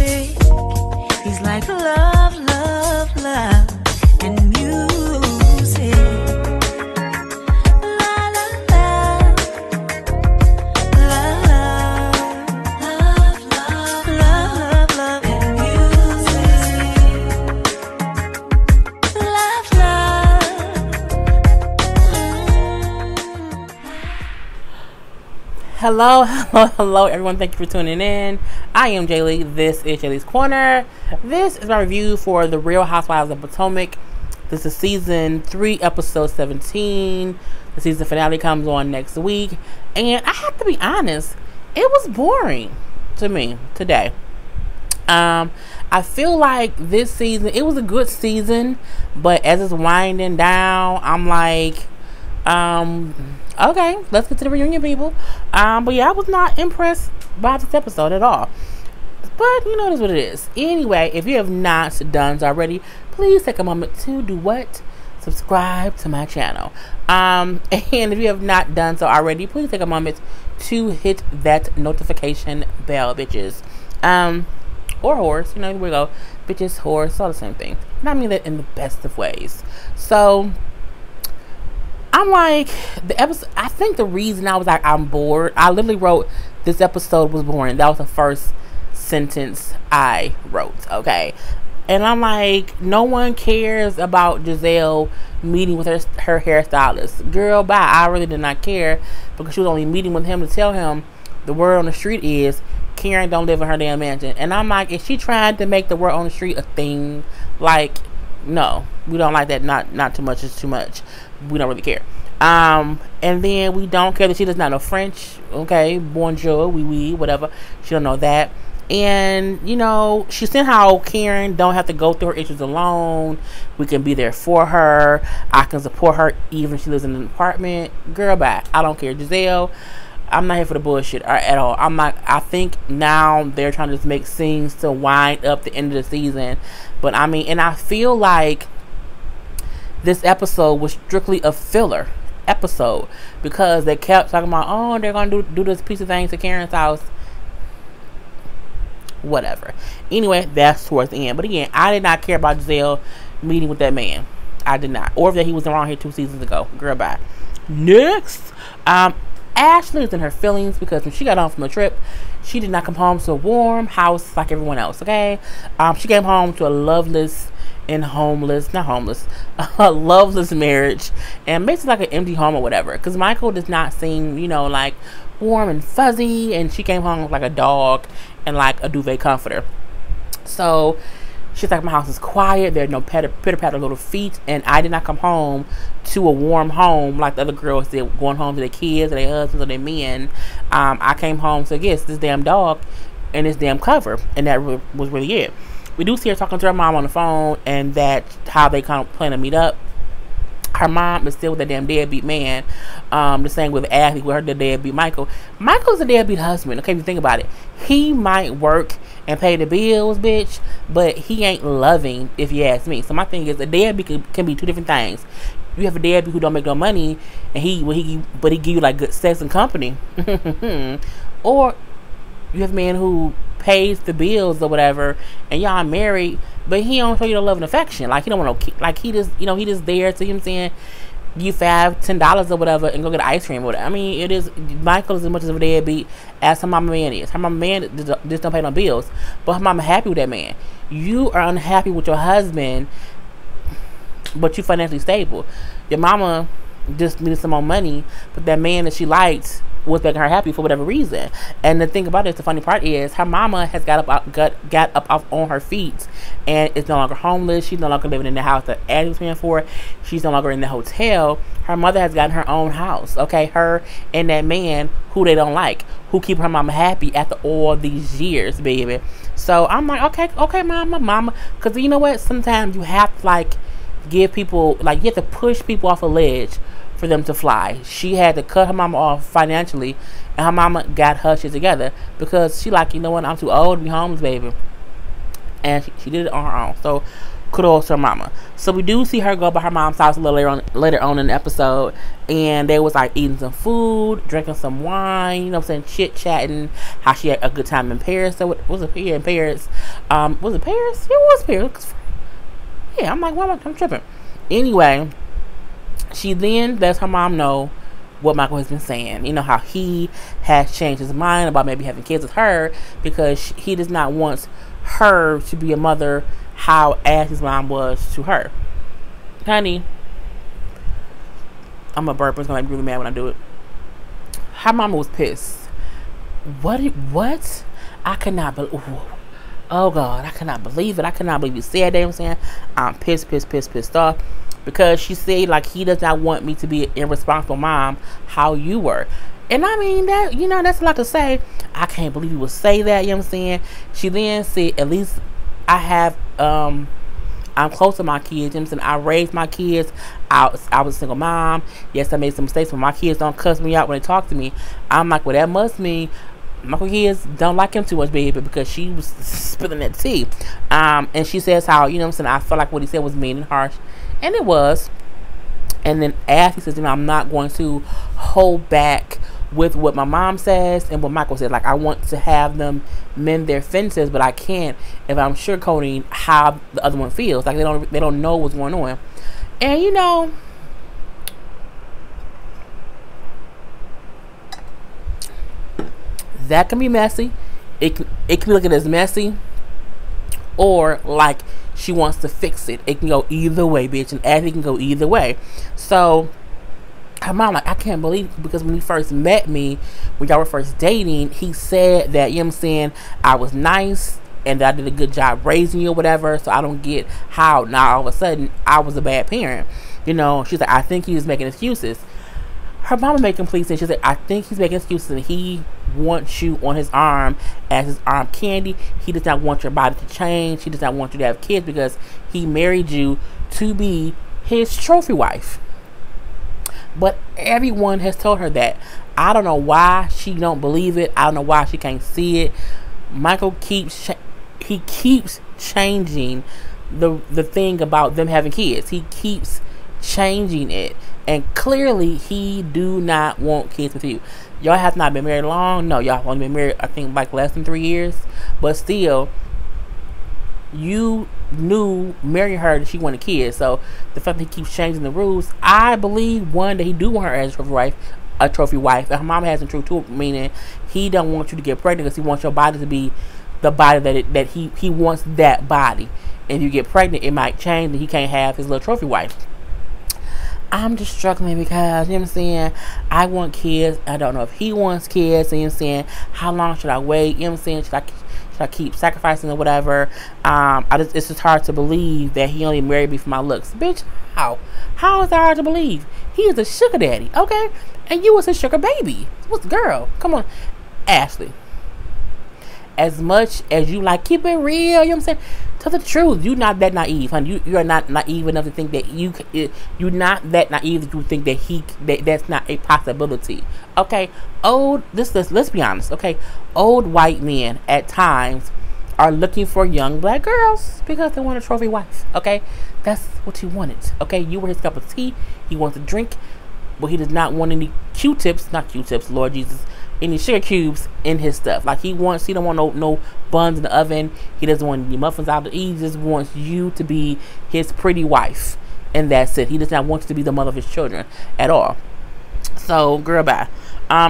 music. He's like love, love, love, and music. La la la, love, love, love, love, love, and music. Love, love. Hello, hello, hello, everyone. Thank you for tuning in. I am Jaylee. This is Jaylee's Corner. This is my review for The Real Housewives of Potomac. This is season 3, episode 17. The season finale comes on next week. And I have to be honest, it was boring to me today. I feel like this season, it was a good season, but as it's winding down, I'm like, okay, let's get to the reunion, people. But yeah, I was not impressed by this episode at all. But you know, it is what it is. Anyway, if you have not done so already, please take a moment to do what? Subscribe to my channel. And if you have not done so already, please take a moment to hit that notification bell, bitches. Or whores, you know, here we go. Bitches, whores, all the same thing. And I mean that in the best of ways. So I'm like, the episode, I think the reason I was like, I'm bored, I literally wrote, this episode was boring. That was the first sentence I wrote, okay? And I'm like, no one cares about Giselle meeting with her hairstylist. Girl, bye. I really did not care, because she was only meeting with him to tell him the word on the street is Karen don't live in her damn mansion. And I'm like, is she trying to make the word on the street a thing? Like, no, we don't like that. Not too much is too much. We don't really care. And then we don't care that she does not know French. Okay, bonjour, oui, oui, whatever. She don't know that. And you know, she said how Karen don't have to go through her issues alone. We can be there for her. I can support her even if she lives in an apartment. Girl, bye. I don't care, Giselle. I'm not here for the bullshit at all. I'm not. I think now they're trying to just make scenes to wind up the end of the season. But I mean, and I feel like this episode was strictly a filler episode, because they kept talking about, oh, they're gonna do this piece of things to Karen's house, whatever. Anyway, that's towards the end. But again, I did not care about Giselle meeting with that man. I did not. Or that he was around here 2 seasons ago. Girl, bye. Next, Ashley is in her feelings because when she got home from the trip, she did not come home to a warm house like everyone else, okay? She came home to a loveless and homeless, not homeless, a loveless marriage, and basically like an empty home or whatever, because Michael does not seem, you know, like warm and fuzzy, and she came home like a dog and like a duvet comforter. So she's like, my house is quiet, there are no pitter-patter little feet, and I did not come home to a warm home like the other girls did, going home to their kids or their husbands or their men. I came home to, yes, this damn dog and this damn cover, and that was really it. We do see her talking to her mom on the phone, and that's how they kind of plan to meet up. Her mom is still with that damn deadbeat man. The same with Ashley, with her the deadbeat Michael. Michael's a deadbeat husband. Okay, if you think about it, he might work and pay the bills, bitch, but he ain't loving, if you ask me. So my thing is, a deadbeat can be two different things. You have a deadbeat who don't make no money, and he give you like good sex and company, or you have a man who pays the bills or whatever, and y'all married, but he don't show you the love and affection. Like, he don't want no, like, he just, you know, he just there to, you know what I'm saying, you $5-10 or whatever and go get ice cream or whatever. I mean, it is, Michael is as much of a deadbeat as her mama man is. Her mama man just don't pay no bills, but her mama happy with that man. You are unhappy with your husband, but you financially stable. Your mama just needed some more money, but that man that she liked was making her happy for whatever reason. And the thing about it, the funny part is, her mama has got up off on her feet and is no longer homeless. She's no longer living in the house that Addie was paying for. She's no longer in the hotel. Her mother has gotten her own house, okay? Her and that man who they don't like, who keep her mama happy after all these years, baby. So I'm like, okay, mama, because you know what, sometimes you have to like give people, like, you have to push people off a ledge for them to fly. She had to cut her mama off financially, and her mama got her shit together, because she like, you know what, I'm too old to be homeless, baby. And she did it on her own. So kudos to her mama. So we do see her go by her mom's house a little later on in the episode, and they was like eating some food, drinking some wine, you know what I'm saying, chit chatting, how she had a good time in Paris. So what was it here in Paris? Was it Paris? It was Paris. Yeah, I'm like, why am I'm tripping? Anyway, she then lets her mom know what Michael has been saying. You know, how he has changed his mind about maybe having kids with her because he does not want her to be a mother how as his mom was to her. Honey, I'm a burp. It's gonna make me really mad when I do it. Her mama was pissed. What? I could not believe. Oh God, I cannot believe it. I cannot believe you said that. You know what I'm saying, I'm pissed off because she said like he does not want me to be an irresponsible mom how you were. And I mean that, you know, that's a lot to say. I can't believe you would say that. You know what I'm saying? She then said, at least I have I'm close to my kids. You know what I'm saying? I raised my kids. I was a single mom. Yes, I made some mistakes, but my kids don't cuss me out when they talk to me. I'm like, well, that must mean my kids don't like him too much, baby, because she was spilling that tea. And she says how, you know what I'm saying, I felt like what he said was mean and harsh. And it was. And then after he says, you know, I'm not going to hold back with what my mom says and what Michael said. Like, I want to have them mend their fences, but I can't if I'm sugarcoating how the other one feels. Like, they don't know what's going on. And, you know, that can be messy. It can be looking as messy, or like she wants to fix it. It can go either way, bitch, and Ashley can go either way. So her mom like, I can't believe it, because when he first met me, when y'all were first dating, he said that, you know what I'm saying, I was nice and that I did a good job raising you or whatever. So I don't get how now all of a sudden I was a bad parent. You know, she's like, I think he was making excuses. Her mama made complete sense. She said, I think he's making excuses and he wants you on his arm as his arm candy. He does not want your body to change. He does not want you to have kids because he married you to be his trophy wife. But everyone has told her that. I don't know why she don't believe it. I don't know why she can't see it. Michael keeps changing the thing about them having kids. He keeps changing it. And clearly, he do not want kids with you. Y'all have not been married long. No, y'all have only been married, I think, like less than 3 years. But still, you knew marrying her that she wanted kids. So the fact that he keeps changing the rules, I believe, one, that he do want her as a trophy wife. And her mama has some truth too, meaning he don't want you to get pregnant because he wants your body to be the body that he wants, that body. And if you get pregnant, it might change and he can't have his little trophy wife. I'm just struggling because, you know what I'm saying, I want kids. I don't know if he wants kids. You know what I'm saying, how long should I wait? You know what I'm saying, should I keep sacrificing or whatever? It's just hard to believe that he only married me for my looks. Bitch, how is that hard to believe? He is a sugar daddy, okay? And you was his sugar baby. What's the girl? Come on, Ashley. As much as you like, keep it real, you know what I'm saying? Tell the truth. You're not that naive, honey. You are not naive enough to think that you're not that naive that you think that that's not a possibility. Okay, let's be honest. Okay, old white men at times are looking for young black girls because they want a trophy wife. Okay, that's what he wanted. Okay, you were his cup of tea. He wants to drink, but he does not want any Q-tips, Lord Jesus, any sugar cubes in his stuff. Like he don't want no buns in the oven. He doesn't want any muffins out. He just wants you to be his pretty wife, and that's it. He does not want you to be the mother of his children at all. So, girl, bye.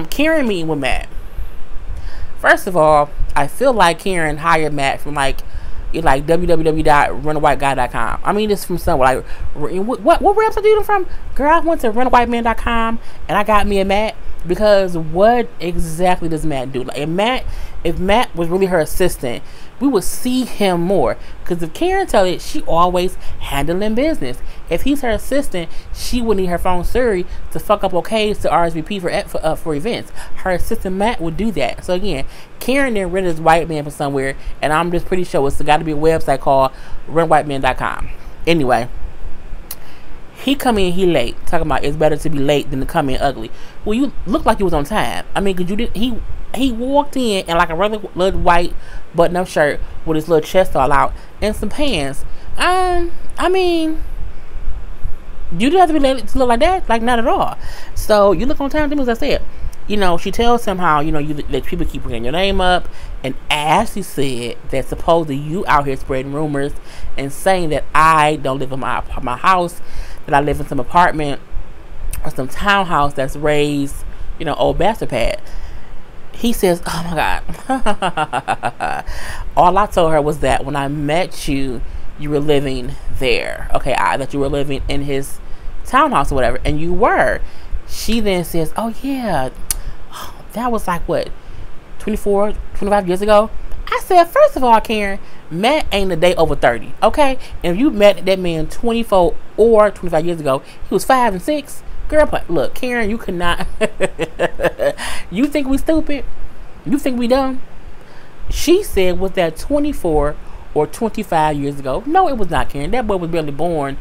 Karen meeting with Matt. First of all, I feel like Karen hired Matt from like www.runawhiteguy.com. I mean, this from somewhere. Like, what website do you from? Girl, I went to runawhiteman.com and I got me a Matt. Because what exactly does Matt do? Like, if Matt was really her assistant, we would see him more. Because if Karen tell it, she always handling business. If he's her assistant, she would need her phone Siri to fuck up okays to RSVP for events. Her assistant Matt would do that. So again, Karen then rented this white man from somewhere, and I'm just pretty sure it's got to be a website called runwhiteman.com. Anyway. He come in, he late. Talking about it's better to be late than to come in ugly. Well, you look like you was on time. I mean, cause you did. He walked in like a regular little white button-up shirt with his little chest all out and some pants. I mean, you do have to be late to look like that. Like, not at all. So you look on time to me, as I said. she tells him how, that people keep bringing your name up. And Ashley said that supposedly you out here spreading rumors and saying that I don't live in my house, that I live in some apartment or some townhouse that's raised, old bastard pad. He says, oh my God. All I told her was that when I met you, you were living there. Okay, that you were living in his townhouse or whatever. And you were. She then says, oh yeah, that was like what, 24, 25 years ago? I said, first of all, Karen, Matt ain't a day over 30, okay? And if you met that man 24 or 25 years ago, he was 5 and 6. Girl, look, Karen, you could not. You think we stupid? You think we dumb? She said, was that 24 or 25 years ago? No, it was not, Karen. That boy was barely born.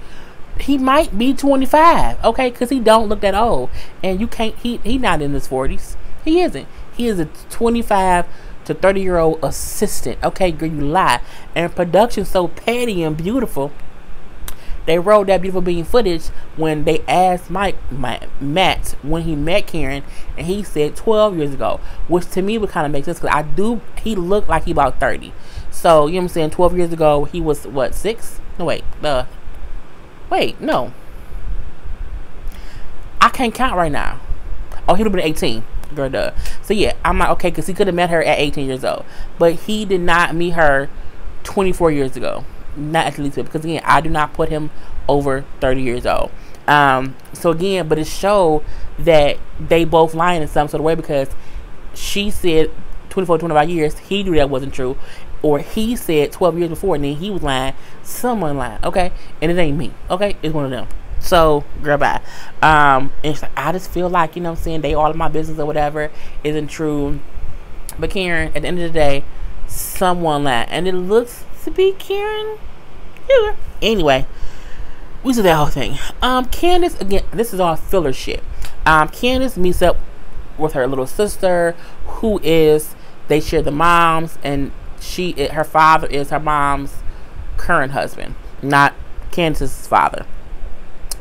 He might be 25, okay? Because he don't look that old. And you can't, he not in his 40s. He isn't. He is a 25 to 30-year-old assistant. Okay, girl, you lie. And production's so petty and beautiful. They rolled that beautiful being footage when they asked Matt when he met Karen, and he said 12 years ago, which to me would kind of make sense because he looked like he about 30. So, you know what I'm saying? 12 years ago, he was what, 6? No, wait, no. I can't count right now. Oh, he would have been 18. Girl, duh. So yeah, I'm like, okay, because he could have met her at 18 years old, but he did not meet her 24 years ago. Not at least, because again, I do not put him over 30 years old. So again, but it showed that they both lying in some sort of way, because she said 24, 25 years, he knew that wasn't true, or he said 12 years before, and then he was lying. Someone lying, okay? And it ain't me, okay? It's one of them. So, girl, bye. And she's like, I just feel like, you know what I'm saying, they all in my business or whatever isn't true. But Karen, at the end of the day, someone lied. And it looks to be Karen. Yeah. Anyway, we see that whole thing. Candice, again, this is all filler shit. Candice meets up with her little sister, who is, they share the moms, and her father is her mom's current husband, not Candice's father.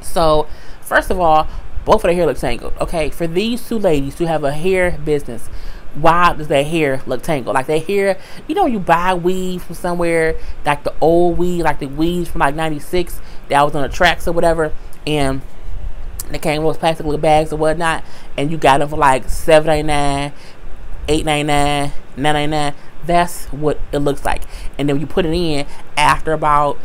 So, first of all, both of their hair look tangled. Okay, for these two ladies who have a hair business, why does their hair look tangled? Like their hair, you buy weave from somewhere, like the old weave, like the weaves from like 96 that was on the tracks or whatever, and they came in those plastic little bags or whatnot, and you got them for like $7.99, $8.99, $9.99. That's what it looks like. And then when you put it in, after about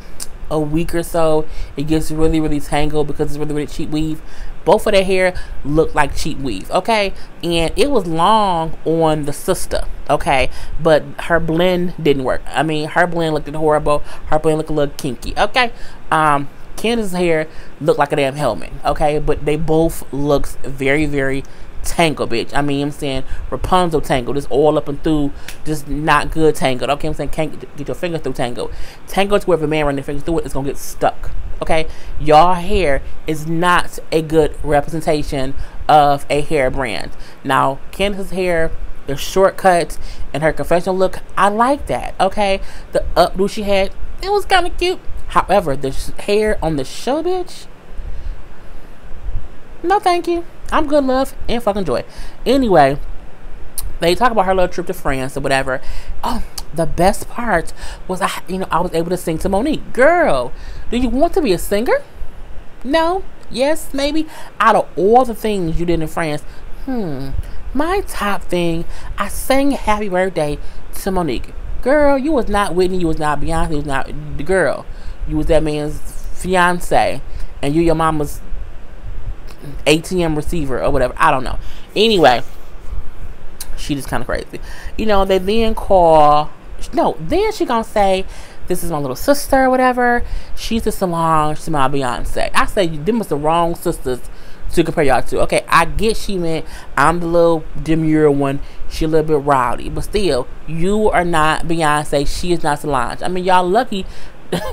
a week or so, it gets really, really tangled because it's really, really cheap weave. Both of their hair look like cheap weave, okay? And it was long on the sister, okay? But her blend didn't work. I mean, her blend looked horrible. Her blend looked a little kinky, okay? Candice's hair looked like a damn helmet, okay? But they both looks very, very tangled, bitch. I mean, I'm saying Rapunzel tangled. It's all up and through, just not good tangled. Okay, I'm saying can't get your fingers through tangled. Tangled to where if a man run their fingers through it, it's gonna get stuck. Okay, y'all hair is not a good representation of a hair brand. Now, Candice's hair, the shortcuts and her confessional look, I like that. Okay, the updo she had, it was kind of cute. However, the hair on the show, bitch, no thank you. I'm good, love, and fucking joy. Anyway, they talk about her little trip to France or whatever. Oh, the best part was I was able to sing to Monique. Girl, do you want to be a singer? No? Yes? Maybe? Out of all the things you did in France, my top thing, I sang Happy Birthday to Monique. Girl, you was not Whitney, you was not Beyonce, you was not the girl. You was that man's fiance, and you your mama's ATM receiver or whatever. I don't know. Anyway, she just kind of crazy. They then call. No, then she gonna say, "This is my little sister or whatever. She's the Solange to my Beyonce." I say, them was the wrong sisters to compare y'all to. Okay, I get she meant I'm the little demure one. She a little bit rowdy, but still, you are not Beyonce. She is not Solange. I mean, y'all lucky.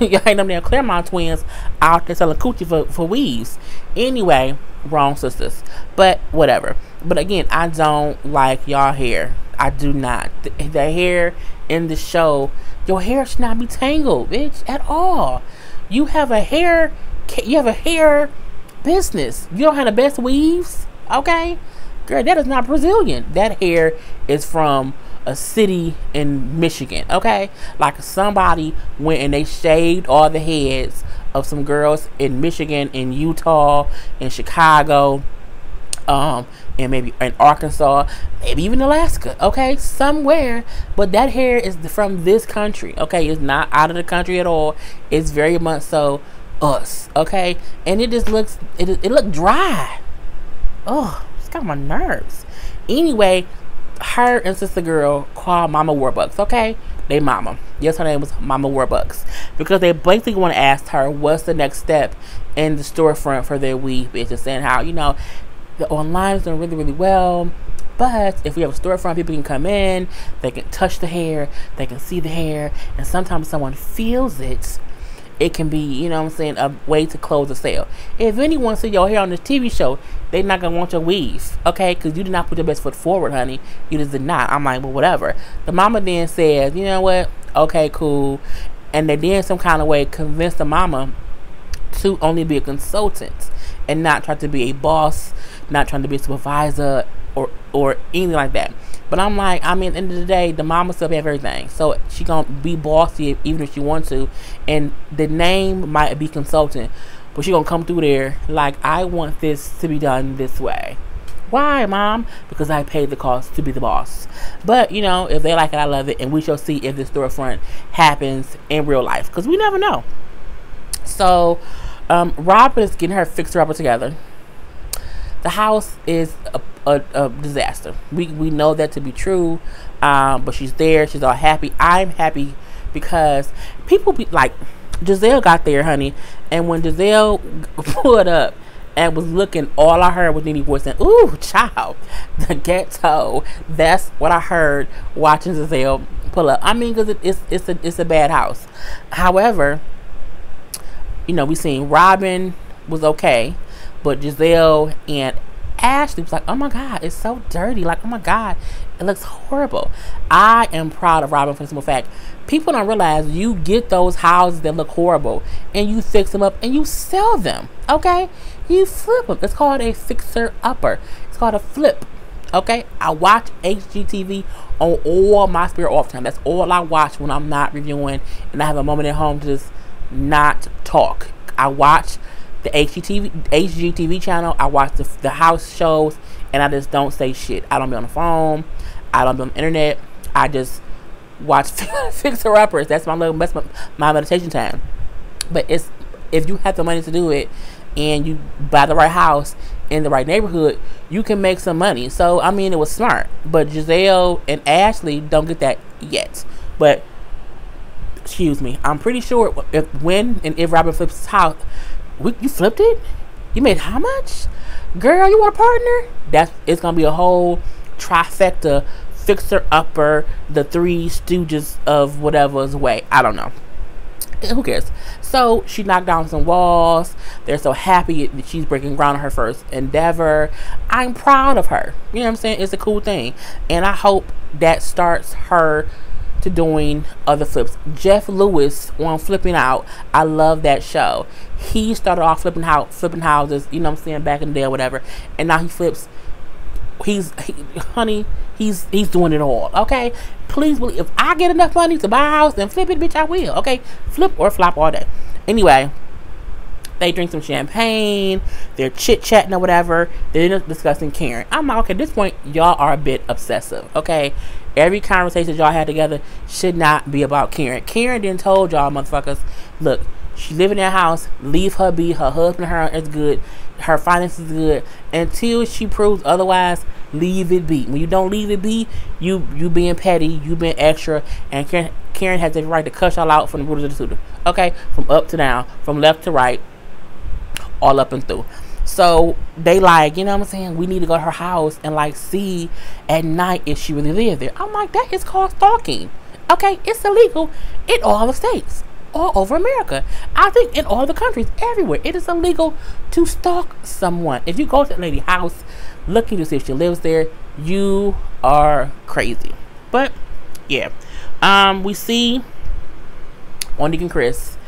Y'all ain't them damn Claremont twins out there selling coochie for weaves. Anyway, wrong sisters. But whatever. But again, I don't like y'all hair. I do not. The hair in the show, your hair should not be tangled, bitch, at all. You have a hair business. You don't have the best weaves, okay? Girl, that is not Brazilian. That hair is from a city in Michigan, okay? Like somebody went and they shaved all the heads of some girls in Michigan, in Utah, in Chicago, and maybe in Arkansas, maybe even Alaska, okay? Somewhere. But that hair is from this country, okay? It's not out of the country at all. It's very much so us, okay? And it just looks, it looked dry. Oh, it's got my nerves. Anyway, her and sister girl called Mama Warbucks, okay? They mama. Yes, her name was Mama Warbucks. Because they basically want to ask her what's the next step in the storefront for their weave business, and how, you know, the online is doing really, really well. But if we have a storefront, people can come in, they can touch the hair, they can see the hair, and sometimes someone feels it. It can be, you know what I'm saying, a way to close a sale. If anyone see your hair on this TV show, they're not going to want your weave, okay? Because you did not put your best foot forward, honey. You just did not. I'm like, well, whatever. The mama then says, you know what? Okay, cool. And they then some kind of way convinced the mama to only be a consultant and not try to be a boss, not trying to be a supervisor or anything like that. But I'm like, I mean, at the end of the day, the mama still have everything. So she gonna be bossy even if she wants to. And the name might be consultant, but she gonna come through there like, I want this to be done this way. Why, mom? Because I paid the cost to be the boss. But, you know, if they like it, I love it. And we shall see if the storefront happens in real life. Because we never know. So, Robin is getting her fixer-upper together. The house is a disaster. We know that to be true, but she's there. She's all happy. I'm happy because people be like, Giselle got there, honey, and when Giselle pulled up and was looking, all I heard was Nene voice saying, "Ooh, child, the ghetto." That's what I heard watching Giselle pull up. I mean, because it's a bad house. However, you know, we seen Robin was okay. But Giselle and Ashley was like, oh my God, it's so dirty. Like, oh my God, it looks horrible. I am proud of Robin for the simple fact, people don't realize you get those houses that look horrible and you fix them up and you sell them, okay? You flip them. It's called a fixer-upper. It's called a flip, okay? I watch HGTV on all my spare off time. That's all I watch when I'm not reviewing and I have a moment at home to just not talk. I watch the HGTV channel. I watch the house shows, and I just don't say shit. I don't be on the phone. I don't be on the internet. I just watch fixer-uppers. That's my meditation time. But it's, if you have the money to do it, and you buy the right house in the right neighborhood, you can make some money. So I mean, it was smart. But Giselle and Ashley don't get that yet. But excuse me, I'm pretty sure if Robin flips his house. You flipped it? You made how much? Girl, you want a partner? It's gonna be a whole trifecta, fixer-upper, the Three Stooges of whatever's way. I don't know. Who cares? So she knocked down some walls. They're so happy that she's breaking ground on her first endeavor. I'm proud of her. You know what I'm saying? It's a cool thing. And I hope that starts her to doing other flips. Jeff Lewis on Flipping Out. I love that show. He started off flipping houses, you know what I'm saying, back in the day or whatever. And now he flips. He's doing it all. Okay? Please believe, if I get enough money to buy a house and flip it, bitch, I will. Okay? Flip or flop all day. Anyway, they drink some champagne. They're chit-chatting or whatever. They're discussing Karen. I'm like, okay, at this point, y'all are a bit obsessive. Okay? Every conversation y'all had together should not be about Karen. Karen then told y'all motherfuckers, look, she live in that house, leave her be. Her husband, her is good, her finances is good. Until she proves otherwise, leave it be. When you don't leave it be, you being petty, you being extra, and Karen has the right to cuss y'all out from the root of the tutor. Okay, from up to down, from left to right, all up and through. So they like, you know what I'm saying, we need to go to her house and like see at night if she really lives there. I'm like, that is called stalking. Okay, it's illegal in all the states, all over America. I think in all the countries, everywhere, it is illegal to stalk someone. If you go to that lady's house looking to see if she lives there, you are crazy. But yeah, we see Monique and Chris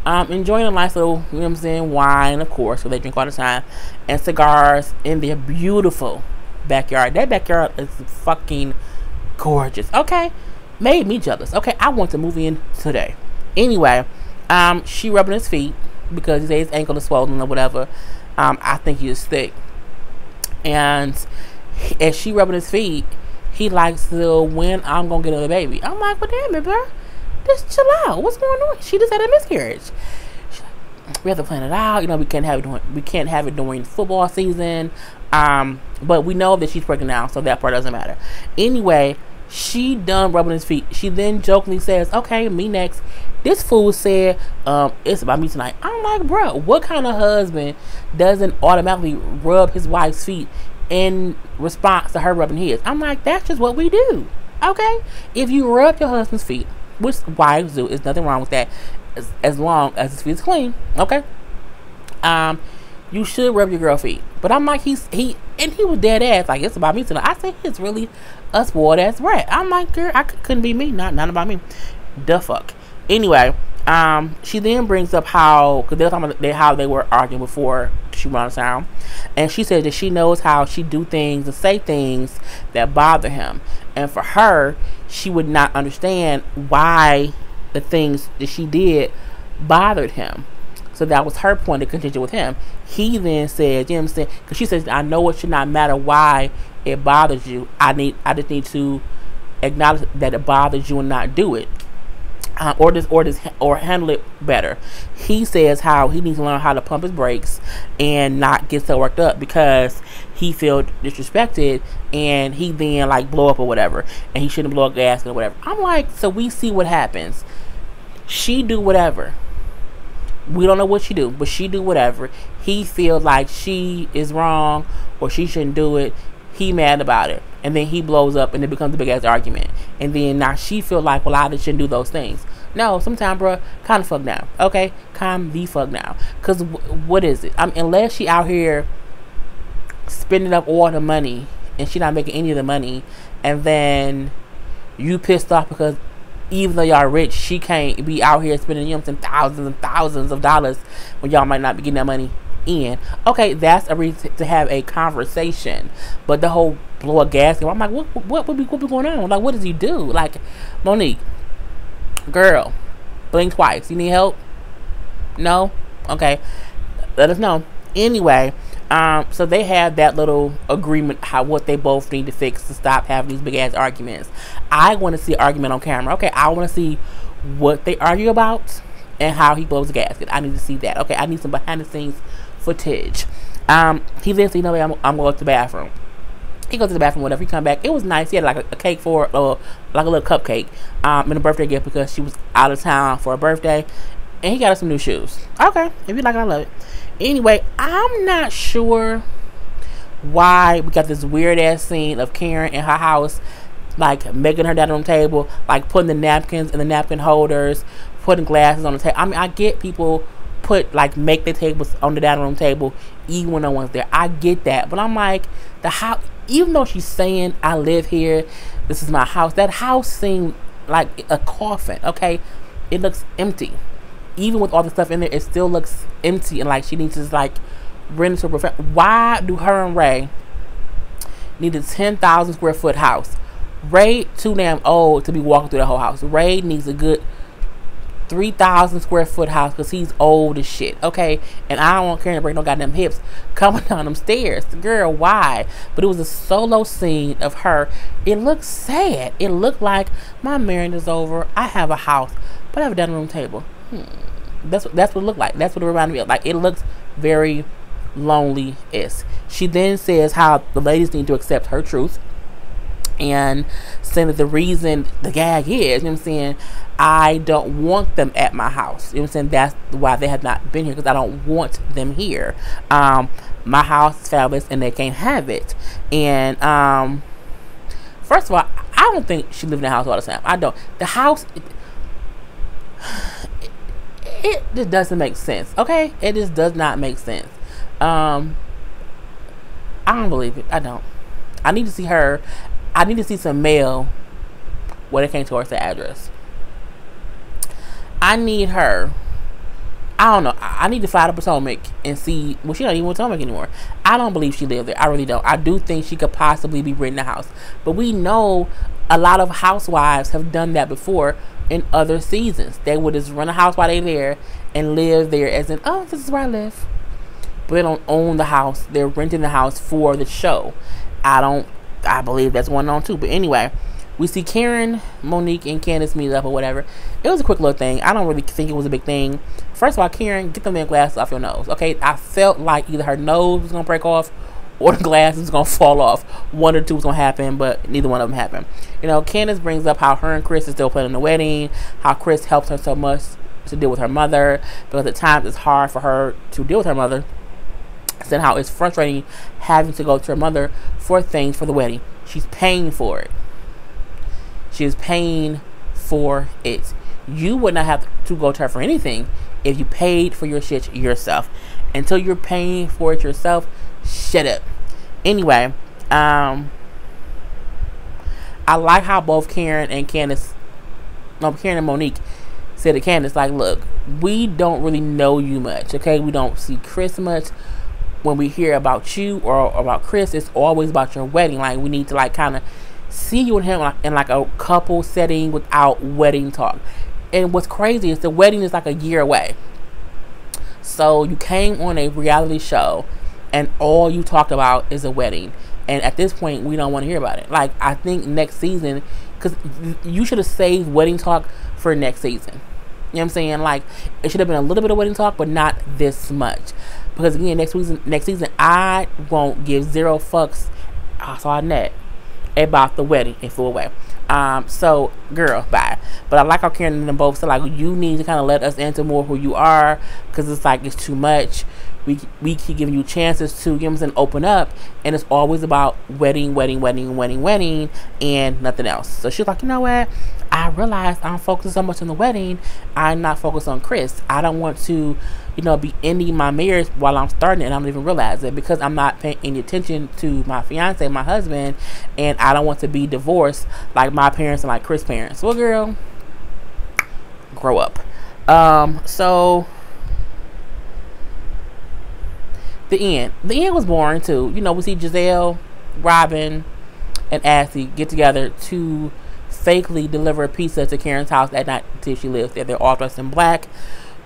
enjoying a nice little, you know what I'm saying, wine, of course, so they drink all the time, and cigars in their beautiful backyard. That backyard is fucking gorgeous. Okay, made me jealous. Okay, I want to move in today. Anyway, she rubbing his feet because he says his ankle is swollen or whatever. I think he is thick. And as she rubbing his feet, he likes to when I'm gonna get another baby. I'm like, well, damn it, bro. Just chill out. What's going on? She just had a miscarriage. We have to plan it out. You know, we can't have it during football season. But we know that she's pregnant now, so that part doesn't matter. Anyway, she done rubbing his feet. She then jokingly says, "Okay, me next." This fool said, "It's about me tonight." I'm like, bro, what kind of husband doesn't automatically rub his wife's feet in response to her rubbing his? I'm like, that's just what we do. Okay, if you rub your husband's feet, which wives do, there's nothing wrong with that, as long as his feet is clean. Okay, you should rub your girl feet. But I'm like, he was dead ass like, it's about me tonight. I said, it's really a spoiled ass brat. I'm like, girl, couldn't be me, not about me. The fuck. Anyway, she then brings up how, because they're talking about how they were arguing before she went out of town, and she said that she knows how she do things and say things that bother him, and for her, she would not understand why the things that she did bothered him. So that was her point of contention with him. He then said, you know what I'm saying? Because she says, I know it should not matter why it bothers you. I just need to acknowledge that it bothers you and not do it. Or handle it better. He says how he needs to learn how to pump his brakes and not get so worked up because he feel disrespected and he then like blow up or whatever, and he shouldn't blow up gas or whatever. I'm like, so we see what happens. She do whatever. We don't know what she do, but she do whatever. He feels like she is wrong or she shouldn't do it. He mad about it, and then he blows up, and it becomes a big ass argument. And then now she feel like, well, I just shouldn't do those things. No, sometimes, bro, calm the fuck down. Okay, calm the fuck down. Cause what is it? Unless she out here spending up all the money and she not making any of the money, and then you pissed off because even though y'all rich, she can't be out here spending, you know, some thousands and thousands of dollars when y'all might not be getting that money in. Okay, that's a reason to have a conversation. But the whole blow a gasket, I'm like, what be going on? Like, what does he do? Like, Monique, girl, blink twice. You need help? No? Okay, let us know. Anyway, so they have that little agreement what they both need to fix to stop having these big ass arguments. I want to see an argument on camera. Okay, I want to see what they argue about and how he blows the gasket. I need to see that. Okay, I need some behind the scenes footage. He then said, you know, I'm going to the bathroom. He goes to the bathroom, whatever. He come back. It was nice. He had like a cake for, like a little cupcake, and a birthday gift because she was out of town for a birthday. And he got her some new shoes. Okay, if you like it, I love it. Anyway, I'm not sure why we got this weird ass scene of Karen in her house, like making her dining room table, like putting the napkins in the napkin holders, putting glasses on the table. I mean, I get people make their tables on the dining room table even when no one's there. I get that, but I'm like, the house, even though she's saying I live here, this is my house, that house seemed like a coffin. Okay, it looks empty. Even with all the stuff in there, it still looks empty and like she needs to just like rent it to a professional. Why do her and Ray need a 10,000 square foot house? Ray too damn old to be walking through the whole house. Ray needs a good 3,000 square foot house because he's old as shit. Okay, and I don't want Karen to break no goddamn hips coming down them stairs. Girl, why? But it was a solo scene of her. It looked sad. It looked like my marriage is over. I have a house, but I have a dining room table. That's what it looked like. That's what it reminded me of. Like, it looks very lonely-ish. She then says how the ladies need to accept her truth and saying that the reason the gag is, you know what I'm saying, I don't want them at my house. You know what I'm saying? That's why they have not been here, because I don't want them here. My house is fabulous and they can't have it. And first of all, I don't think she lived in the house all the time. I don't. The house, it just doesn't make sense. Okay, it just does not make sense. I don't believe it. I don't. I need to see her. I need to see some mail where they came towards the address. I need her I don't know. I need to fly to Potomac and see. Well, she not even in Potomac anymore. I don't believe she lived there. I really don't. I do think she could possibly be renting a house. But we know a lot of housewives have done that before in other seasons. They would just rent a house while they're there and live there as in, oh, this is where I live. But they don't own the house. They're renting the house for the show. I believe that's going on too. But anyway, we see Karen, Monique, and Candice meet up or whatever. It was a quick little thing. I don't really think it was a big thing. First of all, Karen, get them damn glasses off your nose. Okay, I felt like either her nose was gonna break off or the glasses was gonna fall off. One or two was gonna happen, but neither one of them happened. You know, Candice brings up how her and Chris is still planning the wedding, how Chris helps her so much to deal with her mother, because at times it's hard for her to deal with her mother. And how it's frustrating having to go to her mother for things for the wedding. She's paying for it. She is paying for it. You would not have to go to her for anything if you paid for your shit yourself. Until you're paying for it yourself, shut up. Anyway, I like how both Karen and Monique said to Candice, like, look, we don't really know you much, okay? We don't see Chris much. When we hear about you or about Chris, it's always about your wedding. Like, we need to, like, kind of see you and him in like a couple setting without wedding talk. And what's crazy is the wedding is like a year away. So you came on a reality show and all you talked about is a wedding. And at this point, we don't want to hear about it. Like, I think next season, because you should have saved wedding talk for next season. You know what I'm saying? Like, it should have been a little bit of wedding talk, but not this much. Because again, next season, I won't give zero fucks. I saw a net about the wedding. It flew away. So girl, bye. But I like how Karen and them both said, like, you need to kind of let us into more who you are, because it's like it's too much. We keep giving you chances to, you know what I'm saying, open up, and it's always about wedding, and nothing else. So she's like, you know what? I realized I'm focusing so much on the wedding, I'm not focused on Chris. I don't want to, you know, be ending my marriage while I'm starting it, and I don't even realize it, because I'm not paying any attention to my fiance, my husband, and I don't want to be divorced like my parents and like Chris' parents. Well, girl, grow up. So the end was boring too. You know, we see Giselle, Robin, and Ashley get together to fakely deliver a pizza to Karen's house that night until she lives there. They're all dressed in black,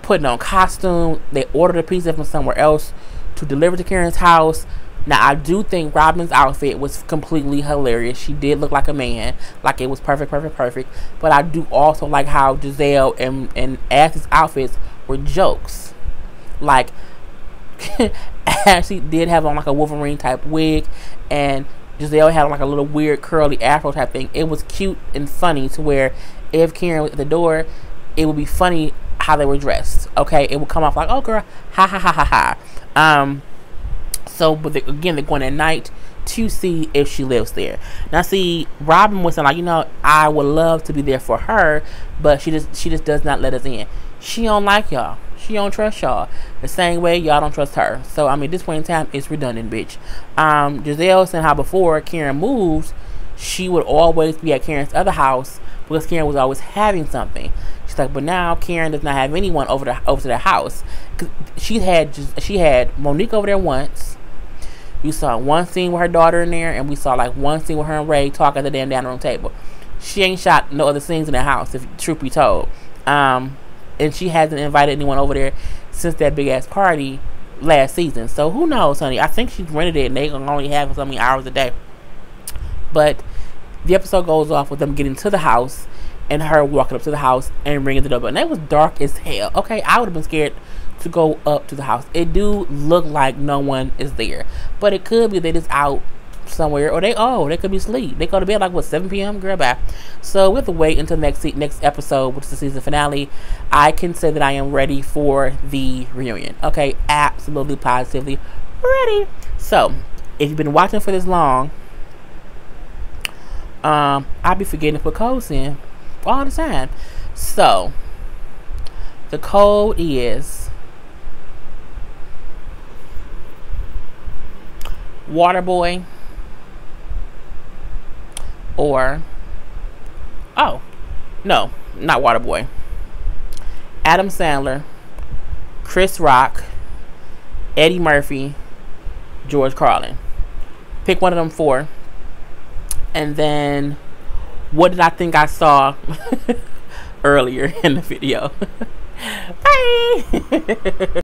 putting on costume. They ordered a pizza from somewhere else to deliver to Karen's house. Now, I do think Robin's outfit was completely hilarious. She did look like a man. Like, it was perfect. But I do also like how Giselle and Ashley's outfits were jokes. Like, Ashley did have on like a Wolverine type wig, and Giselle had like a little weird curly afro type thing. It was cute and funny to where if Karen was at the door, it would be funny how they were dressed. Okay, it would come off like, oh girl, ha ha ha ha ha. So, but again, they're going at night to see if she lives there. Now, see, Robin was saying, like, you know, I would love to be there for her, but she just does not let us in. She don't like y'all. She don't trust y'all the same way y'all don't trust her. So, I mean, at this point in time, it's redundant, bitch. Giselle said how before Karen moved, she would always be at Karen's other house because Karen was always having something. She's like, but now Karen does not have anyone over to their house. Cause she had Monique over there once. We saw one scene with her daughter in there, and we saw like one scene with her and Ray talking at the damn dining room table. She ain't shot no other scenes in the house, if truth be told. And she hasn't invited anyone over there since that big ass party last season. So who knows, honey? I think she's rented it, and they can only have so many hours a day. But the episode goes off with them getting to the house and her walking up to the house and ringing the doorbell. And it was dark as hell. Okay, I would have been scared to go up to the house. It do look like no one is there, but it could be they just out somewhere, or they could be asleep. They go to bed like what, 7 p.m. Girl, bye. So we have to wait until next episode, which is the season finale. I can say that I am ready for the reunion. Okay, absolutely, positively ready. So if you've been watching for this long, I'll be forgetting to put codes in all the time. So the code is Waterboy, or oh no, not Waterboy, Adam Sandler, Chris Rock, Eddie Murphy, George Carlin. Pick one of them four. And then, what did I think I saw earlier in the video? Bye!